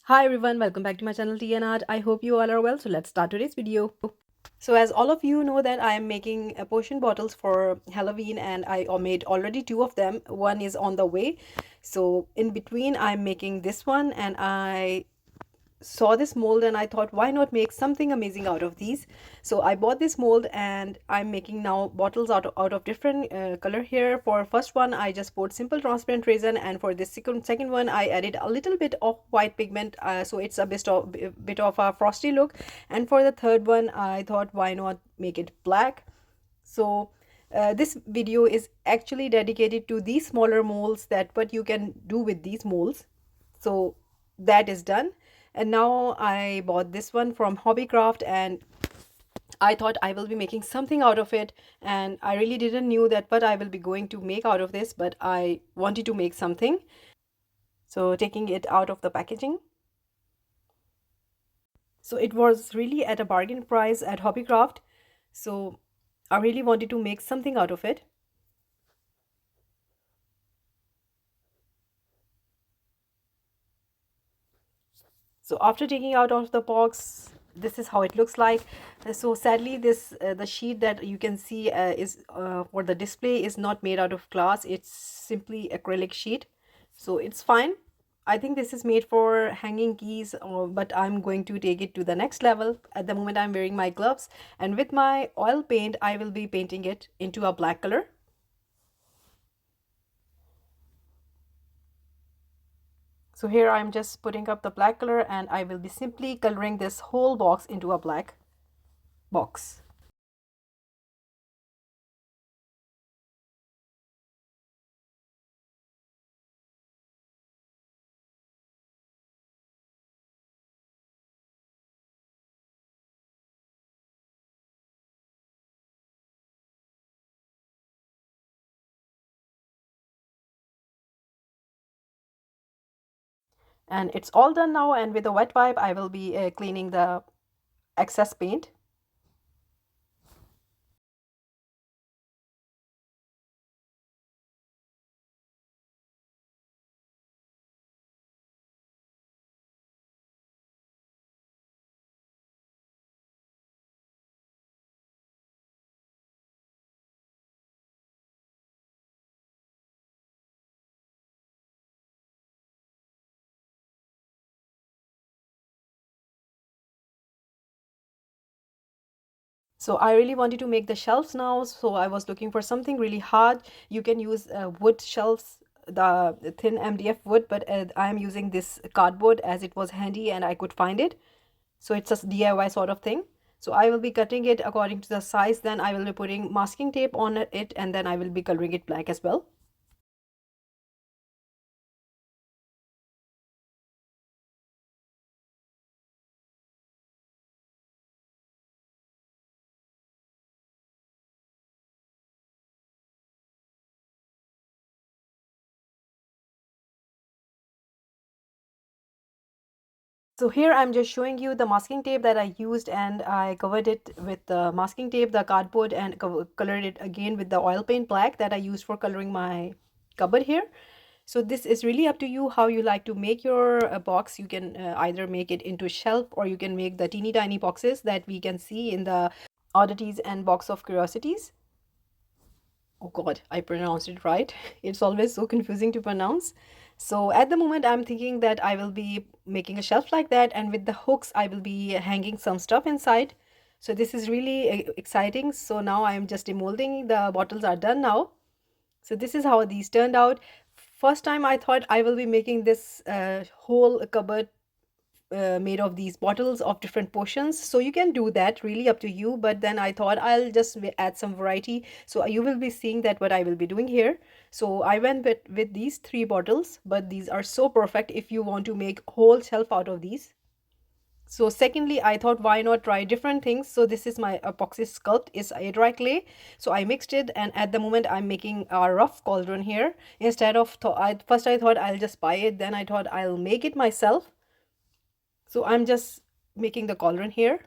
Hi everyone, welcome back to my channel Tea&Art. I hope you all are well. So let's start today's video. So as all of you know that I am making potion bottles for Halloween, and I made already two of them. One is on the way. So in between I'm making this one, and I saw this mold and I thought, why not make something amazing out of these? So I bought this mold and I'm making now bottles out of different color here. For first one I just poured simple transparent resin, and for this second one I added a little bit of white pigment, so it's a bit of a frosty look. And for the third one I thought, why not make it black? So this video is actually dedicated to these smaller molds, that what you can do with these molds. So that is done. And now I bought this one from Hobbycraft, and I thought I will be making something out of it. And I really didn't knew that what I will be going to make out of this, but I wanted to make something. So taking it out of the packaging. So it was really at a bargain price at Hobbycraft. So I really wanted to make something out of it. So after taking out of the box, this is how it looks like. So sadly this the sheet that you can see is for the display is not made out of glass. It's simply acrylic sheet, so it's fine. I think this is made for hanging keys, but I'm going to take it to the next level. At the moment I'm wearing my gloves, and with my oil paint I will be painting it into a black color. So here I'm just putting up the black color, and I will be simply coloring this whole box into a black box. And it's all done now, and with a wet wipe I will be cleaning the excess paint. So I really wanted to make the shelves now, so I was looking for something really hard. You can use wood shelves, the thin MDF wood, but I am using this cardboard as it was handy and I could find it. So it's a DIY sort of thing. So I will be cutting it according to the size, then I will be putting masking tape on it, and then I will be coloring it black as well. So here I'm just showing you the masking tape that I used, and I covered it with the masking tape, the cardboard, and colored it again with the oil paint black that I used for coloring my cupboard here. So this is really up to you how you like to make your box. You can either make it into a shelf, or you can make the teeny tiny boxes that we can see in the oddities and box of curiosities. Oh God, I pronounced it right. It's always so confusing to pronounce. So at the moment, I'm thinking that I will be making a shelf like that, and with the hooks, I will be hanging some stuff inside. So this is really exciting. So now I'm just demolding. The bottles are done now. So this is how these turned out. First time I thought I will be making this whole cupboard made of these bottles of different potions, so you can do that, really up to you. But then I thought I'll just add some variety, so you will be seeing that what I will be doing here. So I went with these three bottles, but these are so perfect if you want to make whole shelf out of these. So secondly, I thought, why not try different things? So this is my epoxy sculpt, is a dry clay. So I mixed it, and at the moment I'm making a rough cauldron here. Instead of first I thought I'll just buy it, then I thought I'll make it myself. So I'm just making the cauldron here.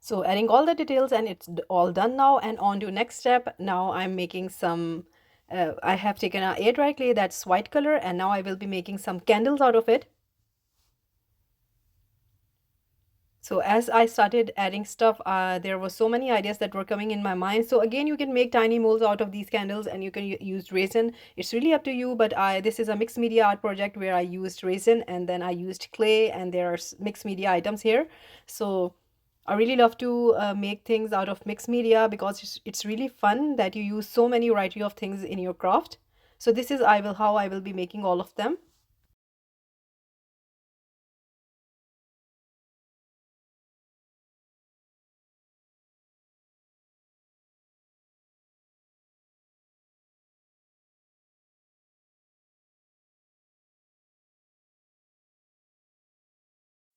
So adding all the details, and it's all done now. And on to next step. Now I'm making some, I have taken a air dry clay that's white color, and now I will be making some candles out of it. So as I started adding stuff, there were so many ideas that were coming in my mind. So again, you can make tiny molds out of these candles, and you can use resin. It's really up to you, but this is a mixed media art project where I used resin and then I used clay, and there are mixed media items here. So I really love to make things out of mixed media because it's really fun that you use so many variety of things in your craft. So this is how I will be making all of them.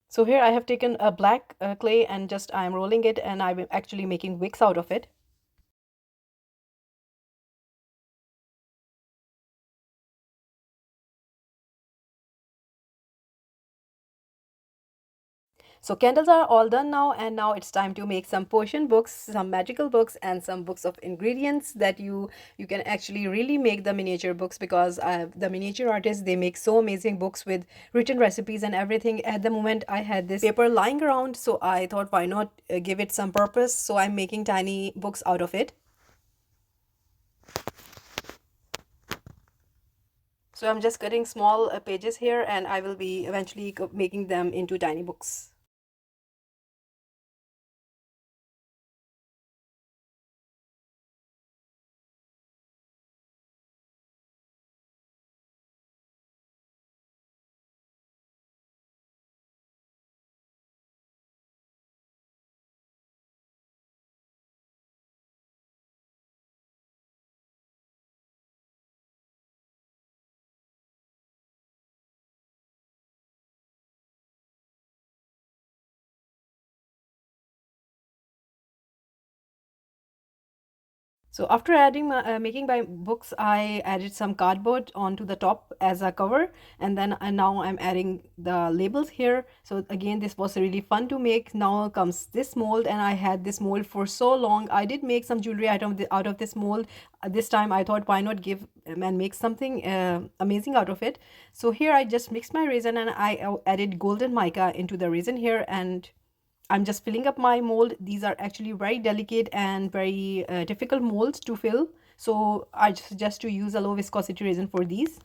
So here I have taken a black clay and just I'm rolling it, and I'm actually making wicks out of it. So candles are all done now, and now it's time to make some potion books, some magical books, and some books of ingredients that you can actually really make the miniature books, because the miniature artists, they make so amazing books with written recipes and everything. At the moment I had this paper lying around, so I thought why not give it some purpose. So I'm making tiny books out of it. So I'm just cutting small pages here, and I will be eventually making them into tiny books. So after adding making my books, I added some cardboard onto the top as a cover, and then now I'm adding the labels here. So again, this was really fun to make. Now comes this mold, and I had this mold for so long. I did make some jewelry item out of this mold. This time I thought why not give and make something amazing out of it. So here I just mixed my resin, and I added golden mica into the resin here, and I'm just filling up my mold. These are actually very delicate and very difficult molds to fill. So I suggest to use a low viscosity resin for these.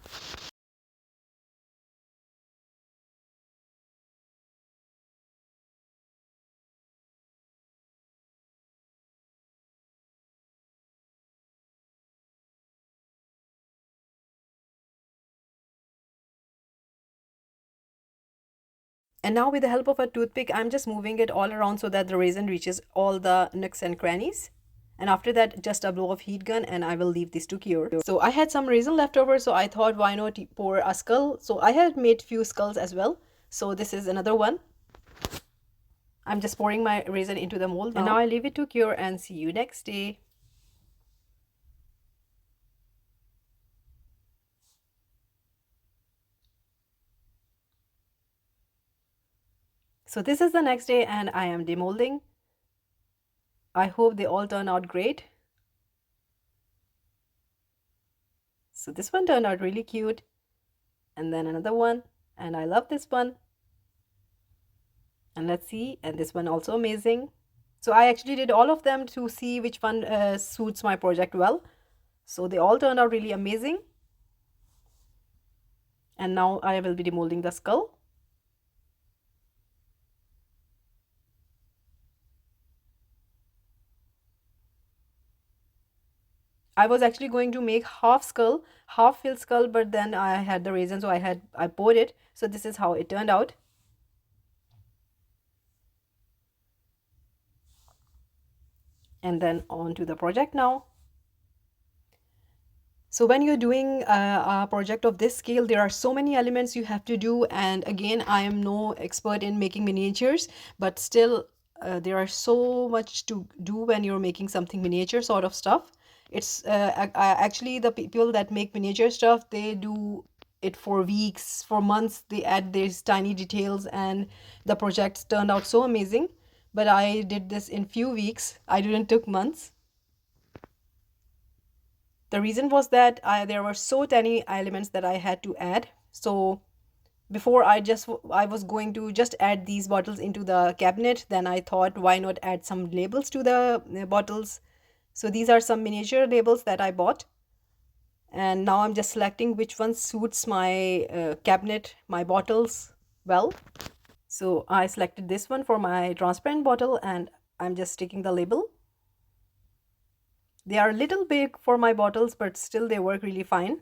And now with the help of a toothpick, I'm just moving it all around so that the resin reaches all the nooks and crannies. And after that, just a blow of heat gun, and I will leave this to cure. So I had some resin left over, so I thought why not pour a skull. So I had made few skulls as well. So this is another one. I'm just pouring my resin into the mold now. And now I leave it to cure, and see you next day. So this is the next day, and I am demolding. I hope they all turn out great. So this one turned out really cute, and then another one, and I love this one. And let's see, and this one also amazing. So I actually did all of them to see which one suits my project well. So they all turned out really amazing. And now I will be demolding the skull. I was actually going to make half skull, half filled skull, but then I had the resin, so I poured it. So this is how it turned out. And then on to the project now. So when you're doing a project of this scale, there are so many elements you have to do. And again, I am no expert in making miniatures, but still there are so much to do when you're making something miniature sort of stuff. It's actually the people that make miniature stuff, they do it for weeks, for months. They add these tiny details, and the projects turned out so amazing. but I did this in few weeks. I didn't took months. The reason was that there were so many elements that I had to add. So before I was going to just add these bottles into the cabinet, then I thought, why not add some labels to the bottles. So these are some miniature labels that I bought, and now I'm just selecting which one suits my cabinet, my bottles well. So I selected this one for my transparent bottle, and I'm just sticking the label. They are a little big for my bottles, but still they work really fine,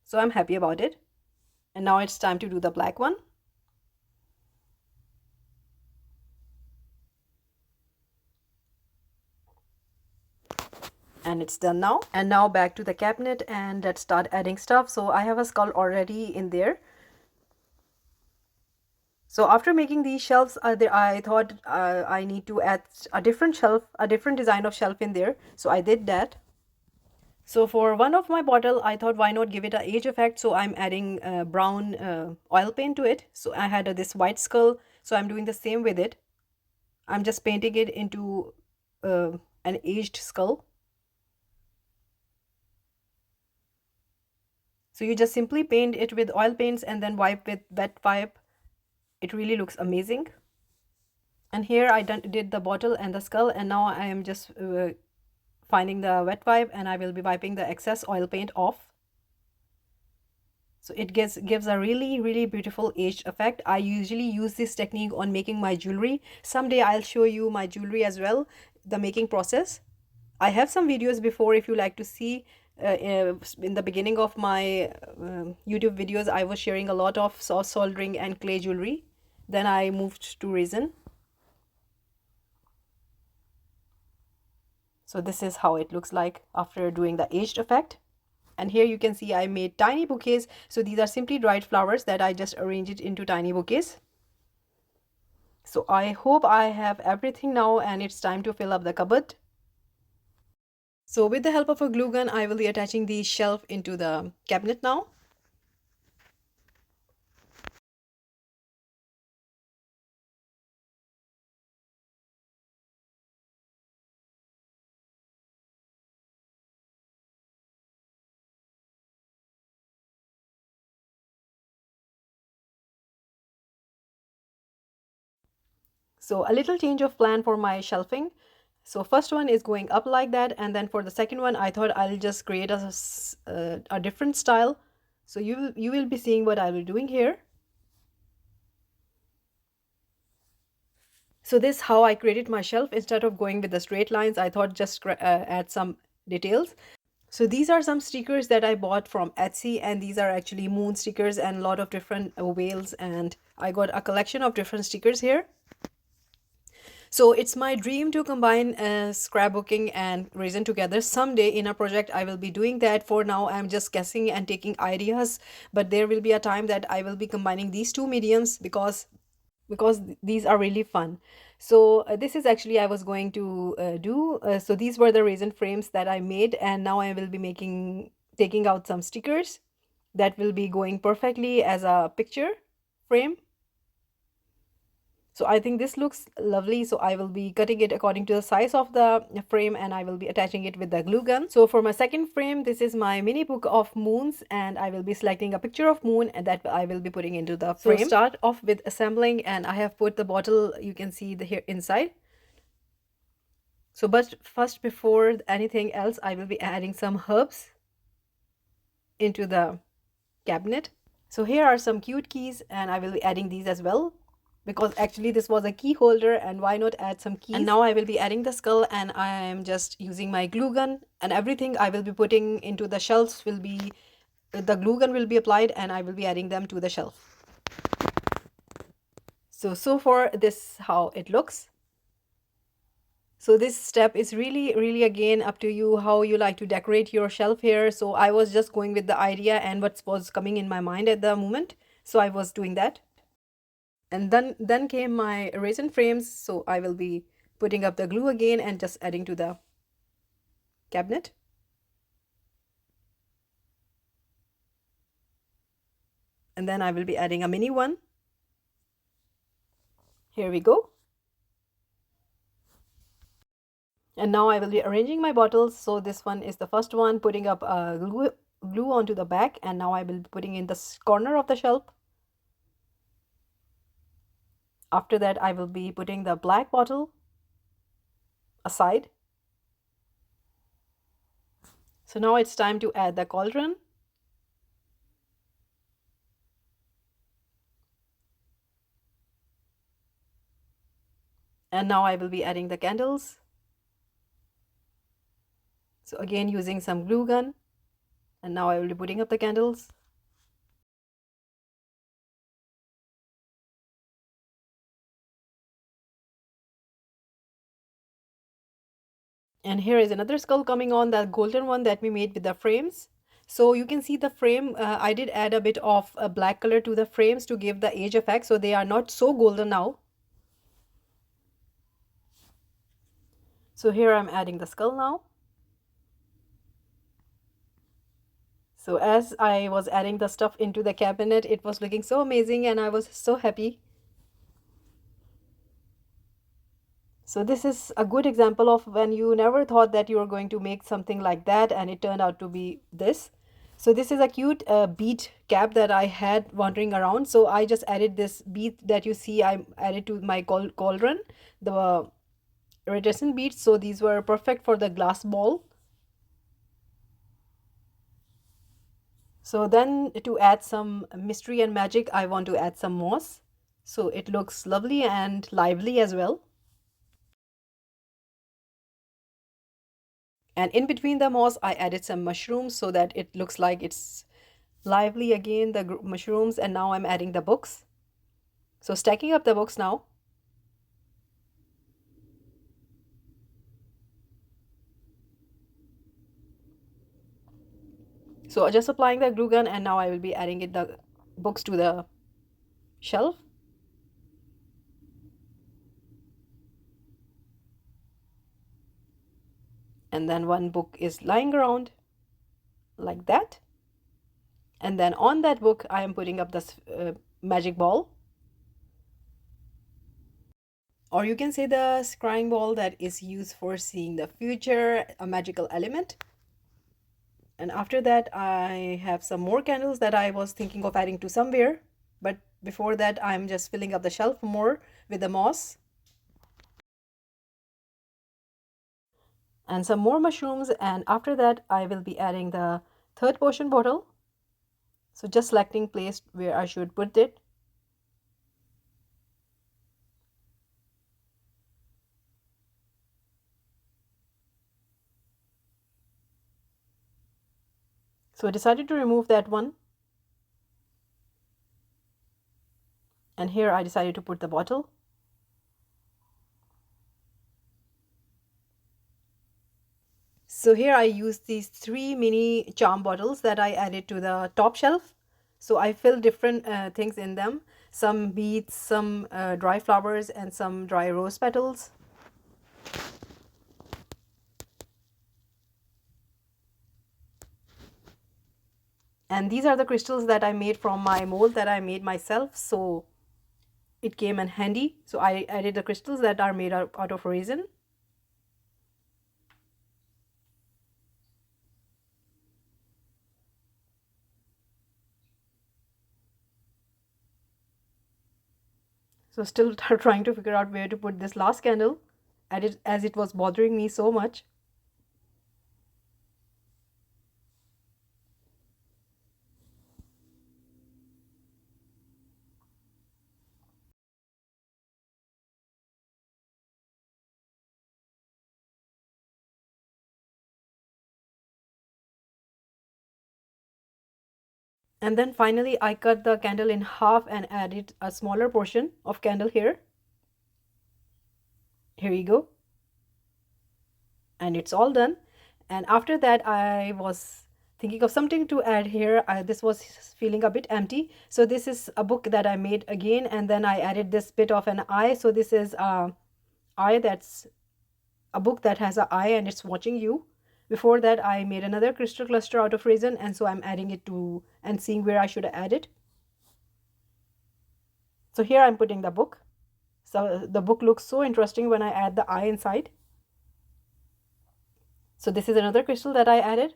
so I'm happy about it. And now it's time to do the black one. And it's done now. And now back to the cabinet, and let's start adding stuff. So I have a skull already in there. So after making these shelves, I thought I need to add a different shelf, a different design of shelf in there. So I did that. So for one of my bottle, I thought, why not give it a age effect? So I'm adding brown oil paint to it. So I had this white skull, so I'm doing the same with it. I'm just painting it into an aged skull. So you just simply paint it with oil paints and then wipe with wet wipe. It really looks amazing. And here I did the bottle and the skull, and now I am just finding the wet wipe, and I will be wiping the excess oil paint off. So it gives a really beautiful aged effect. I usually use this technique on making my jewelry. Someday I'll show you my jewelry as well, the making process. I have some videos before if you like to see. In the beginning of my YouTube videos, I was sharing a lot of soldering and clay jewelry. Then I moved to resin. So this is how it looks like after doing the aged effect. And here you can see I made tiny bouquets. So these are simply dried flowers that I just arranged it into tiny bouquets. So I hope I have everything now, and it's time to fill up the cupboard. So with the help of a glue gun, I will be attaching the shelf into the cabinet now. So a little change of plan for my shelving. So first one is going up like that, and then for the second one, I thought I'll just create a different style. So you will be seeing what I will be doing here. So this is how I created my shelf. Instead of going with the straight lines, I thought just add some details. So these are some stickers that I bought from Etsy, and these are actually moon stickers and a lot of different whales, and I got a collection of different stickers here. So it's my dream to combine scrapbooking and resin together. Someday in a project I will be doing that. For now I'm just guessing and taking ideas, but there will be a time that I will be combining these two mediums because these are really fun. So this is actually I was going to do. So these were the resin frames that I made, and now I will be taking out some stickers that will be going perfectly as a picture frame. So I think this looks lovely. So I will be cutting it according to the size of the frame, and I will be attaching it with the glue gun. So for my second frame, this is my mini book of moons, and I will be selecting a picture of moon and that I will be putting into the frame. So start off with assembling, and I have put the bottle, you can see the here inside. So but first, before anything else, I will be adding some herbs into the cabinet. So here are some cute keys, and I will be adding these as well, because actually this was a key holder, and why not add some keys. And now I will be adding the skull, and I am just using my glue gun, and everything I will be putting into the shelves will be, the glue gun will be applied, and I will be adding them to the shelf. So far this how it looks. So this step is really again up to you how you like to decorate your shelf here. So I was just going with the idea and what was coming in my mind at the moment, so I was doing that. And then came my resin frames, so I will be putting up the glue again and just adding to the cabinet. And then I will be adding a mini one. Here we go. And now I will be arranging my bottles. So this one is the first one, putting up glue onto the back, and now I will be putting in the corner of the shelf. After that, I will be putting the black bottle aside. So now it's time to add the cauldron. And now I will be adding the candles. So again, using some glue gun. And now I will be putting up the candles. And here is another skull coming on, that golden one that we made with the frames. So you can see the frame, I did add a bit of a black color to the frames to give the age effect, so they are not so golden now. So here I'm adding the skull now. So as I was adding the stuff into the cabinet, it was looking so amazing and I was so happy. So this is a good example of when you never thought that you were going to make something like that and it turned out to be this. So this is a cute bead cap that I had wandering around. So I just added this bead that you see I added to my cauldron, the iridescent beads. So these were perfect for the glass ball. So then to add some mystery and magic, I want to add some moss. So it looks lovely and lively as well. And in between the moss, I added some mushrooms so that it looks like it's lively again, the mushrooms. And now I'm adding the books. So stacking up the books now. So just applying the glue gun, and now I will be adding the books to the shelf. And then one book is lying around like that. And then on that book, I am putting up this magic ball. Or you can say the scrying ball that is used for seeing the future, a magical element. And after that, I have some more candles that I was thinking of adding to somewhere. But before that, I'm just filling up the shelf more with the moss. And some more mushrooms. And after that, I will be adding the third potion bottle. So just selecting place where I should put it. So I decided to remove that one. And here I decided to put the bottle. So here I used these 3 mini charm bottles that I added to the top shelf. So I filled different things in them. Some beads, some dry flowers, and some dry rose petals. And these are the crystals that I made from my mold that I made myself. So it came in handy. So I added the crystals that are made out of resin. So still trying to figure out where to put this last candle as it was bothering me so much. And then finally I cut the candle in half and added a smaller portion of candle here. Here you go. And it's all done. And after that I was thinking of something to add here. This was feeling a bit empty. So this is a book that I made again, and then I added this bit of an eye. So this is a eye, that's a book that has an eye and it's watching you. Before that, I made another crystal cluster out of resin, and so I'm adding it to and seeing where I should add it. So here I'm putting the book. So the book looks so interesting when I add the eye inside. So this is another crystal that I added.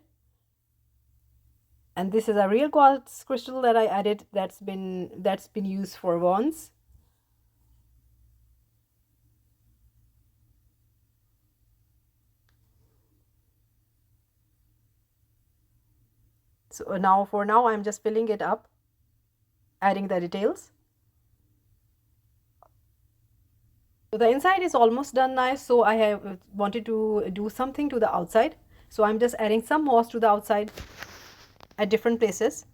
And this is a real quartz crystal that I added that's been used for wands. So for now I'm just filling it up, adding the details. So the inside is almost done now, so I have wanted to do something to the outside. So I'm just adding some moss to the outside at different places.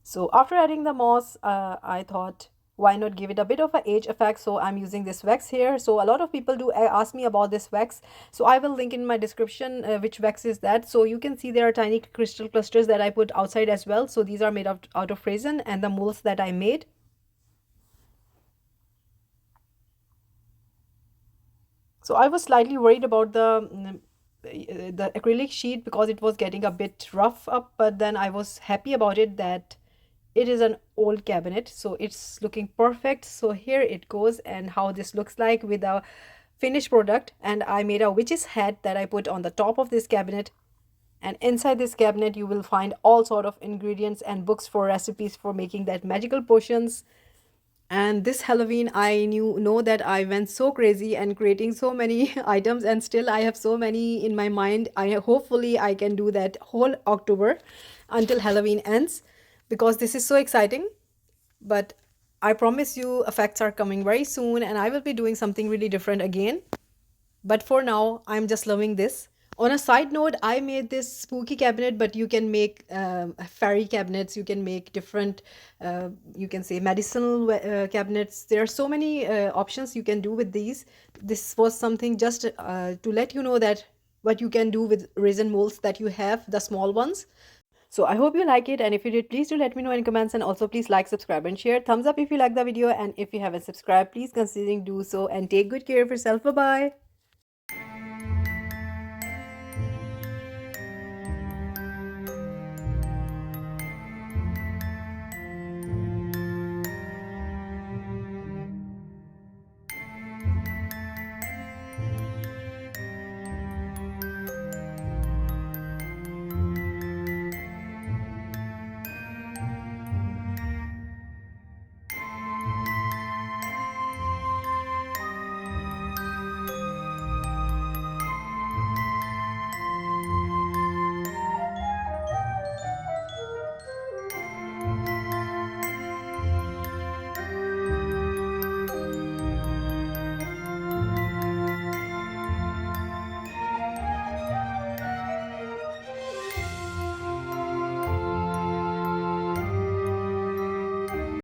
So after adding the moss, I thought, why not give it a bit of an age effect? So I'm using this wax here. So a lot of people do ask me about this wax. So I will link in my description which wax is that. So you can see there are tiny crystal clusters that I put outside as well. So these are made out of resin and the molds that I made. So I was slightly worried about the acrylic sheet because it was getting a bit rough up, but then I was happy about it that it is an old cabinet, so it's looking perfect. So here it goes, and how this looks like with a finished product. And I made a witch's hat that I put on the top of this cabinet, and inside this cabinet you will find all sort of ingredients and books for recipes for making that magical potions. And this Halloween I know that I went so crazy and creating so many items, and still I have so many in my mind. Hopefully I can do that whole October until Halloween ends, because this is so exciting. But I promise you effects are coming very soon, and I will be doing something really different again. But for now I'm just loving this. On a side note, I made this spooky cabinet, but you can make fairy cabinets, you can make different you can say medicinal cabinets. There are so many options you can do with these. This was something just to let you know that what you can do with resin molds that you have, the small ones. So I hope you like it, and if you did, please do let me know in comments, and also please like, subscribe and share. Thumbs up if you like the video, and if you haven't subscribed, please consider do so, and take good care of yourself. Bye bye.